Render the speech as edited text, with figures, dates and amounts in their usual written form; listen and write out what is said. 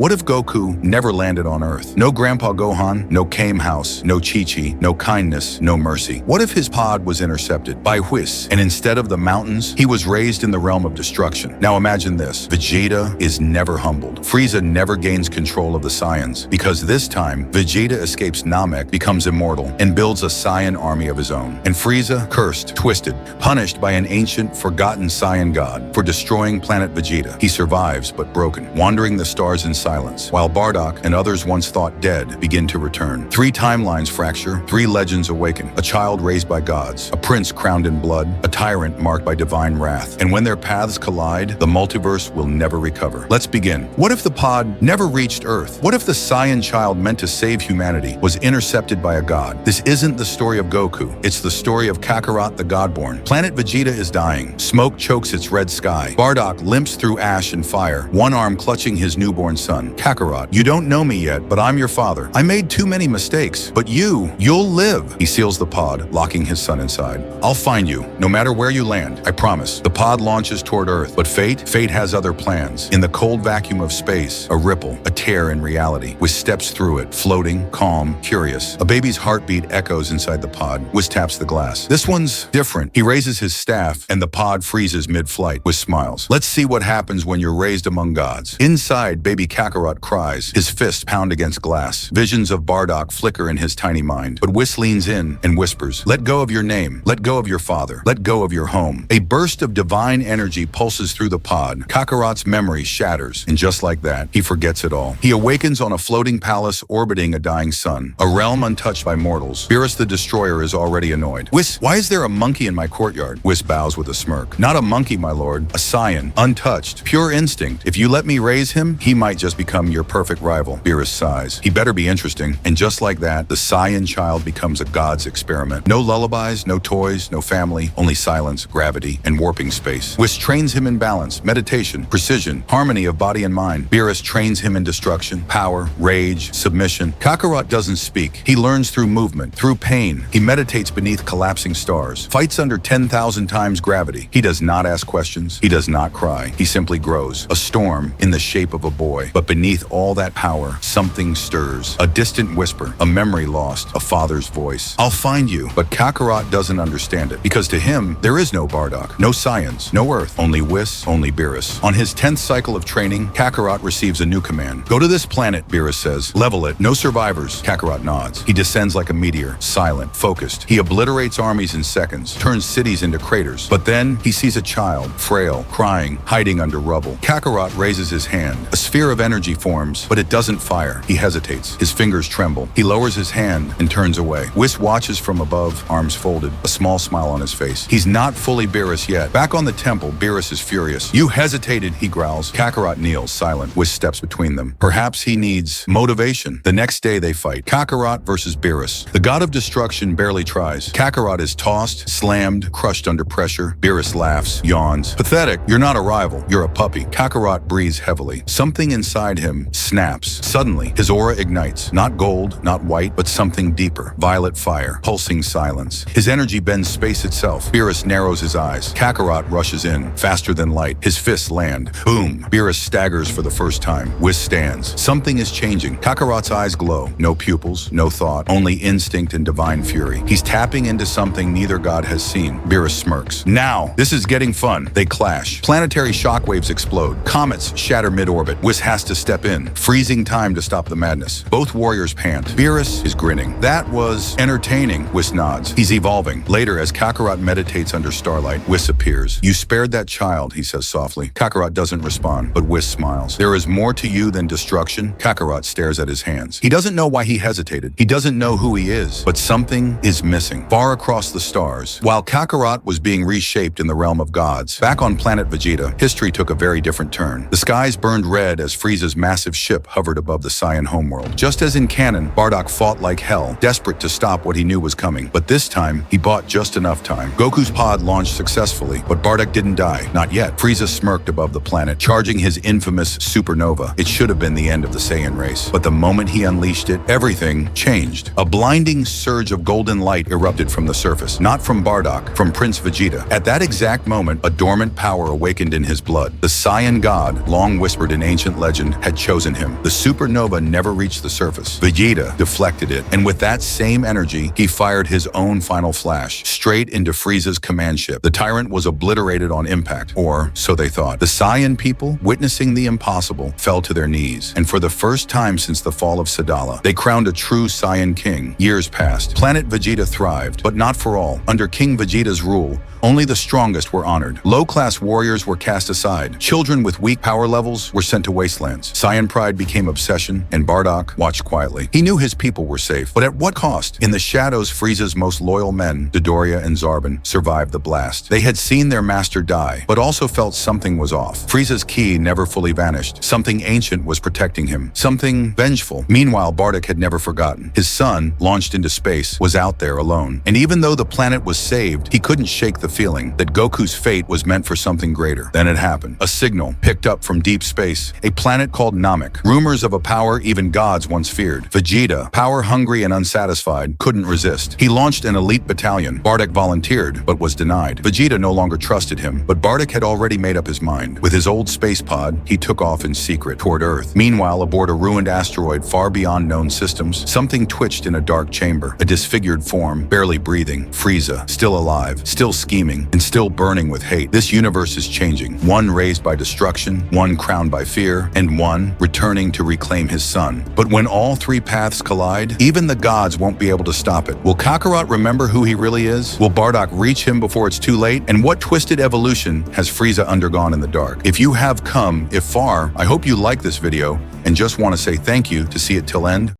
What if Goku never landed on Earth? No Grandpa Gohan, no Kame House, no Chi-Chi, no kindness, no mercy. What if his pod was intercepted by Whis, and instead of the mountains, he was raised in the realm of destruction? Now imagine this. Vegeta is never humbled. Frieza never gains control of the Saiyans, because this time, Vegeta escapes Namek, becomes immortal, and builds a Saiyan army of his own. And Frieza, cursed, twisted, punished by an ancient, forgotten Saiyan God for destroying planet Vegeta. He survives, but broken, wandering the stars in silence, while Bardock and others once thought dead begin to return. 3 timelines fracture, 3 legends awaken. A child raised by gods, a prince crowned in blood, a tyrant marked by divine wrath. And when their paths collide, the multiverse will never recover. Let's begin. What if the pod never reached Earth? What if the Saiyan child meant to save humanity was intercepted by a god? This isn't the story of Goku. It's the story of Kakarot the Godborn. Planet Vegeta is dying. Smoke chokes its red sky. Bardock limps through ash and fire, one arm clutching his newborn son. Kakarot, you don't know me yet, but I'm your father. I made too many mistakes, but you'll live. He seals the pod, locking his son inside. I'll find you, no matter where you land, I promise. The pod launches toward Earth, but fate has other plans. In the cold vacuum of space, a ripple, a tear in reality. Whis steps through it, floating, calm, curious. A baby's heartbeat echoes inside the pod. Whis taps the glass. This one's different. He raises his staff, and the pod freezes mid-flight. Whis smiles. Let's see what happens when you're raised among gods. Inside, baby Kakarot cries, his fists pound against glass. Visions of Bardock flicker in his tiny mind. But Whis leans in and whispers, let go of your name. Let go of your father. Let go of your home. A burst of divine energy pulses through the pod. Kakarot's memory shatters, and just like that, he forgets it all. He awakens on a floating palace orbiting a dying sun, a realm untouched by mortals. Beerus the Destroyer is already annoyed. Whis, why is there a monkey in my courtyard? Whis bows with a smirk. Not a monkey, my lord. A Saiyan, untouched, pure instinct. If you let me raise him, he might just become your perfect rival. Beerus sighs. He better be interesting. And just like that, the Saiyan child becomes a god's experiment. No lullabies, no toys, no family, only silence, gravity, and warping space. Whis trains him in balance, meditation, precision, harmony of body and mind. Beerus trains him in destruction, power, rage, submission. Kakarot doesn't speak. He learns through movement, through pain. He meditates beneath collapsing stars, fights under 10,000 times gravity. He does not ask questions. He does not cry. He simply grows. A storm in the shape of a boy. But beneath all that power, something stirs. A distant whisper, a memory lost, a father's voice. I'll find you. But Kakarot doesn't understand it, because to him, there is no Bardock, no Saiyans, no Earth, only Whis, only Beerus. On his 10th cycle of training, Kakarot receives a new command. Go to this planet, Beerus says. Level it. No survivors. Kakarot nods. He descends like a meteor, silent, focused. He obliterates armies in seconds, turns cities into craters. But then he sees a child, frail, crying, hiding under rubble. Kakarot raises his hand. A sphere of energy forms, but it doesn't fire. He hesitates. His fingers tremble. He lowers his hand and turns away. Whis watches from above, arms folded, a small smile on his face. He's not fully Beerus yet. Back on the temple, Beerus is furious. You hesitated, he growls. Kakarot kneels, silent. Whis steps between them. Perhaps he needs motivation. The next day they fight. Kakarot versus Beerus. The god of destruction barely tries. Kakarot is tossed, slammed, crushed under pressure. Beerus laughs, yawns. Pathetic, you're not a rival, you're a puppy. Kakarot breathes heavily. Something inside him snaps. Suddenly, his aura ignites. Not gold, not white, but something deeper. Violet fire, pulsing silence. His energy bends space itself. Beerus narrows his eyes. Kakarot rushes in, faster than light. His fists land. Boom. Beerus staggers for the first time. Whis stands. Something is changing. Kakarot's eyes glow. No pupils, no thought, only instinct and divine fury. He's tapping into something neither god has seen. Beerus smirks. Now, this is getting fun. They clash. Planetary shockwaves explode. Comets shatter mid-orbit. Whis has to step in, freezing time to stop the madness. Both warriors pant. Beerus is grinning. That was entertaining, Whis nods. He's evolving. Later, as Kakarot meditates under starlight, Whis appears. You spared that child, he says softly. Kakarot doesn't respond, but Whis smiles. There is more to you than destruction. Kakarot stares at his hands. He doesn't know why he hesitated. He doesn't know who he is, but something is missing. Far across the stars, while Kakarot was being reshaped in the realm of gods, back on planet Vegeta, history took a very different turn. The skies burned red as Frieza's massive ship hovered above the Saiyan homeworld. Just as in canon, Bardock fought like hell, desperate to stop what he knew was coming. But this time, he bought just enough time. Goku's pod launched successfully, but Bardock didn't die. Not yet. Frieza smirked above the planet, charging his infamous supernova. It should have been the end of the Saiyan race. But the moment he unleashed it, everything changed. A blinding surge of golden light erupted from the surface. Not from Bardock, from Prince Vegeta. At that exact moment, a dormant power awakened in his blood. The Saiyan God, long whispered in ancient legend, mind had chosen him. The supernova never reached the surface. Vegeta deflected it, and with that same energy, he fired his own final flash, straight into Frieza's command ship. The tyrant was obliterated on impact, or so they thought. The Saiyan people, witnessing the impossible, fell to their knees, and for the first time since the fall of Sadala, they crowned a true Saiyan King. Years passed. Planet Vegeta thrived, but not for all. Under King Vegeta's rule, only the strongest were honored. Low-class warriors were cast aside. Children with weak power levels were sent to wastelands. Saiyan pride became obsession, and Bardock watched quietly. He knew his people were safe, but at what cost? In the shadows, Frieza's most loyal men, Dodoria and Zarbon, survived the blast. They had seen their master die, but also felt something was off. Frieza's ki never fully vanished. Something ancient was protecting him. Something vengeful. Meanwhile, Bardock had never forgotten. His son, launched into space, was out there alone. And even though the planet was saved, he couldn't shake the feeling that Goku's fate was meant for something greater. Then it happened. A signal picked up from deep space, a planet called Namek. Rumors of a power even gods once feared. Vegeta, power-hungry and unsatisfied, couldn't resist. He launched an elite battalion. Bardock volunteered, but was denied. Vegeta no longer trusted him, but Bardock had already made up his mind. With his old space pod, he took off in secret toward Earth. Meanwhile, aboard a ruined asteroid far beyond known systems, something twitched in a dark chamber. A disfigured form, barely breathing. Frieza, still alive, still scheming, and still burning with hate. This universe is changing. One raised by destruction, one crowned by fear, and one returning to reclaim his son. But when all three paths collide, even the gods won't be able to stop it. Will Kakarot remember who he really is? Will Bardock reach him before it's too late? And what twisted evolution has Frieza undergone in the dark? If you have come, if far, I hope you like this video and just want to say thank you to see it till end.